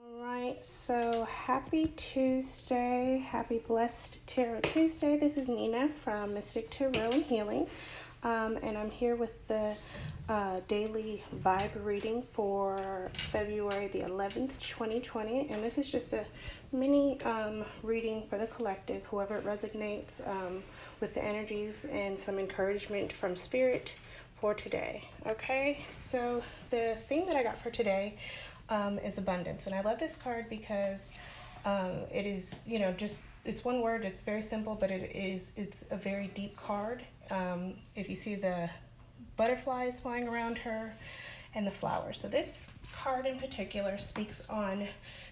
Alright, so happy Tuesday, happy blessed Tarot Tuesday. This is Nina from Mystic Tarot and Healing, and I'm here with the daily vibe reading for February the 11th, 2020, and this is just a mini reading for the collective, whoever it resonates with the energies and some encouragement from Spirit for today. Okay, so the theme that I got for today is abundance, and I love this card because it is, it's one word. It's very simple, but it's a very deep card. If you see the butterflies flying around her and the flowers, so this card in particular speaks on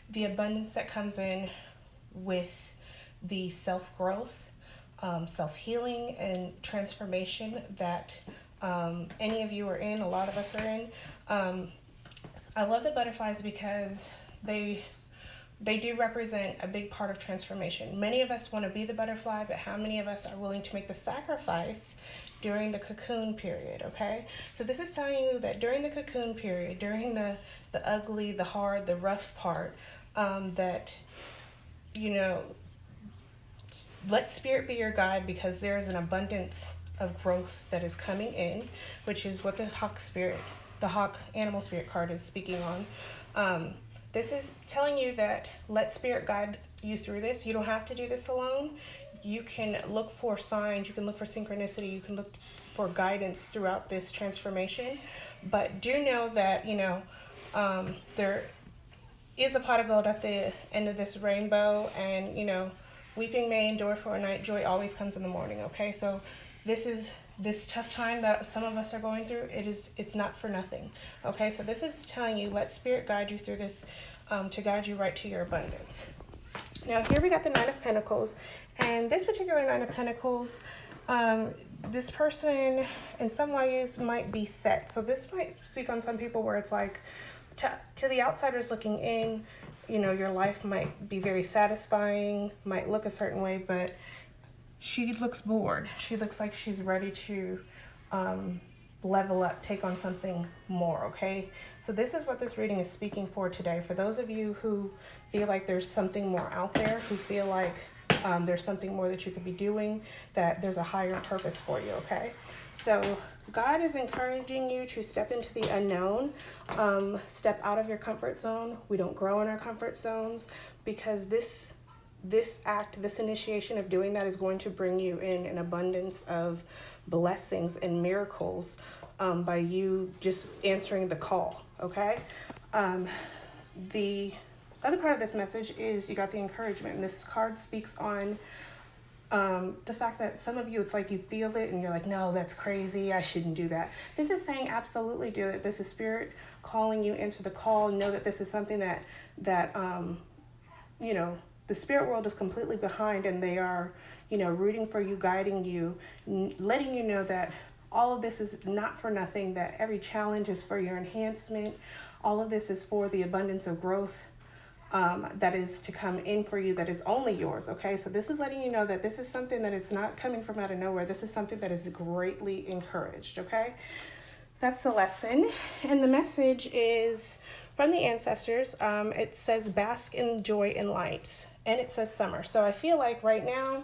the abundance that comes in with the self-growth, self-healing, and transformation that any of you are in. A lot of us are in. I love the butterflies because they do represent a big part of transformation. Many of us want to be the butterfly, but how many of us are willing to make the sacrifice during the cocoon period, okay? So this is telling you that during the cocoon period, during the ugly, the hard, the rough part, that, let Spirit be your guide, because there's an abundance of growth that is coming in, which is what the hawk animal spirit card is speaking on. This is telling you that let Spirit guide you through this. You don't have to do this alone. You can look for signs, you can look for synchronicity, you can look for guidance throughout this transformation. But do know that, there is a pot of gold at the end of this rainbow, and, weeping may endure for a night, joy always comes in the morning, okay? So this tough time that some of us are going through, it's not for nothing, okay? So this is telling you, let Spirit guide you through this, to guide you right to your abundance. Now here we got the Nine of Pentacles, and this particular Nine of Pentacles, this person in some ways might be set. So this might speak on some people where it's like, to the outsiders looking in, your life might be very satisfying, might look a certain way, but she looks bored. She looks like she's ready to level up, take on something more, okay? So this is what this reading is speaking for today. For those of you who feel like there's something more out there, who feel like there's something more that you could be doing, that there's a higher purpose for you, okay? So God is encouraging you to step into the unknown, step out of your comfort zone. We don't grow in our comfort zones, because this act, this initiation of doing that is going to bring you in an abundance of blessings and miracles by you just answering the call, okay? The other part of this message is you got the encouragement, and this card speaks on the fact that some of you, it's like you feel it and you're like, no, that's crazy, I shouldn't do that. This is saying absolutely do it. This is Spirit calling you into the call. Know that this is something that the spirit world is completely behind, and they are, rooting for you, guiding you, letting you know that all of this is not for nothing, that every challenge is for your enhancement. All of this is for the abundance of growth that is to come in for you, that is only yours, okay? So this is letting you know that this is something that it's not coming from out of nowhere. This is something that is greatly encouraged, okay? That's the lesson. And the message is from the ancestors. It says bask in joy and light, and it says summer. So I feel like right now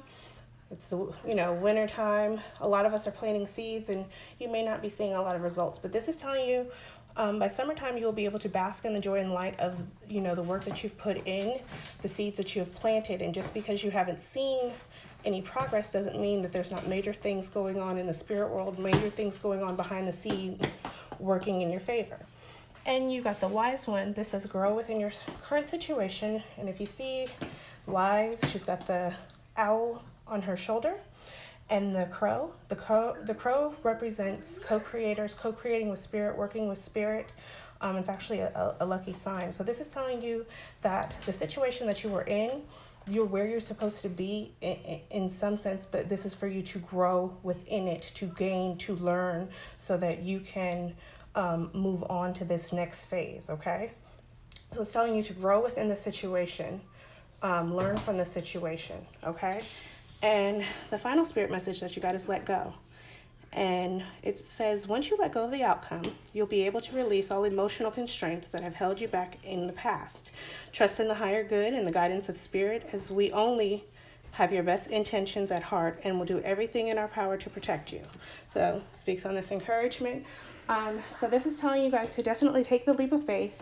it's the winter time. A lot of us are planting seeds, and you may not be seeing a lot of results, but this is telling you by summertime you will be able to bask in the joy and light of the work that you've put in, the seeds that you have planted. And just because you haven't seen any progress doesn't mean that there's not major things going on in the spirit world, major things going on behind the scenes working in your favor. And you got the wise one. This says grow within your current situation. And if you see wise, she's got the owl on her shoulder and the crow. The crow represents co-creators, co-creating with Spirit, working with Spirit. It's actually a lucky sign. So this is telling you that the situation that you were in, you're where you're supposed to be in some sense, but this is for you to grow within it, to gain, to learn, so that you can move on to this next phase, okay? So it's telling you to grow within the situation, learn from the situation, okay? And the final spirit message that you got is let go. And it says, once you let go of the outcome, you'll be able to release all emotional constraints that have held you back in the past. Trust in the higher good and the guidance of spirit, as we only have your best intentions at heart and will do everything in our power to protect you. So speaks on this encouragement. So this is telling you guys to definitely take the leap of faith.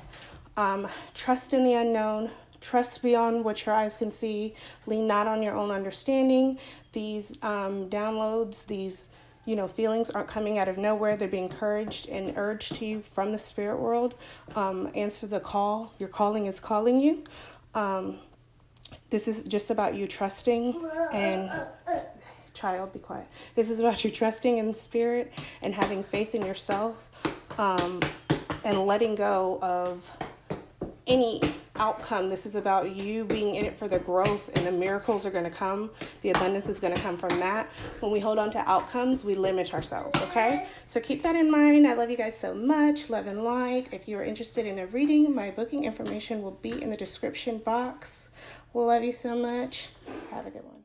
Trust in the unknown. Trust beyond what your eyes can see. Lean not on your own understanding. These downloads, these feelings aren't coming out of nowhere. They're being encouraged and urged to you from the spirit world. Answer the call. Your calling is calling you. This is just about you trusting and... Child, be quiet. This is about you trusting in spirit and having faith in yourself, and letting go of any outcome. This is about you being in it for the growth, and the miracles are going to come. The abundance is going to come from that. When we hold on to outcomes, we limit ourselves, okay? So keep that in mind. I love you guys so much. Love and light. If you are interested in a reading, my booking information will be in the description box. Love you so much. Have a good one.